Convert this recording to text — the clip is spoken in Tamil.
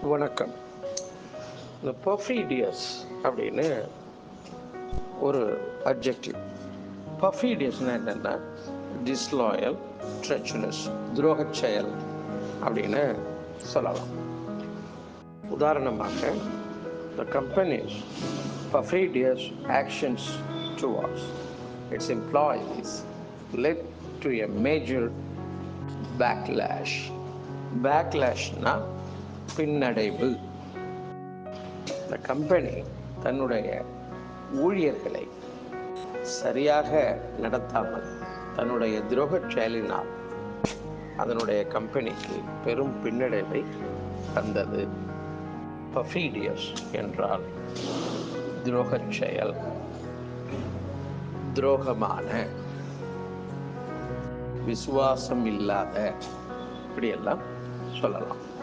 வணக்கம். இந்த பர்ஃபீடியஸ் அப்படின்னு ஒரு அட்ஜெக்டிவ். பர்ஃபீடியஸ்னா என்னென்னா டிஸ்லாயல், ட்ரெச்சரஸ், துரோகச் செயல் அப்படின்னு சொல்லலாம். உதாரணமாக, the company's perfidious actions towards its employees led to a major backlash. பேக்லாஷ்னா பின்னடைவு. இந்த கம்பெனி தன்னுடைய ஊழியர்களை சரியாக நடத்தாமல் தன்னுடைய துரோகச் செயலினால் அதனுடைய கம்பெனிக்கு பெரும் பின்னடைவை தந்தது. பர்ஃபீடியஸ் என்றால் துரோகச் செயல், துரோகமான, விசுவாசம் இல்லாத, இப்படியெல்லாம் சொல்லலாம்.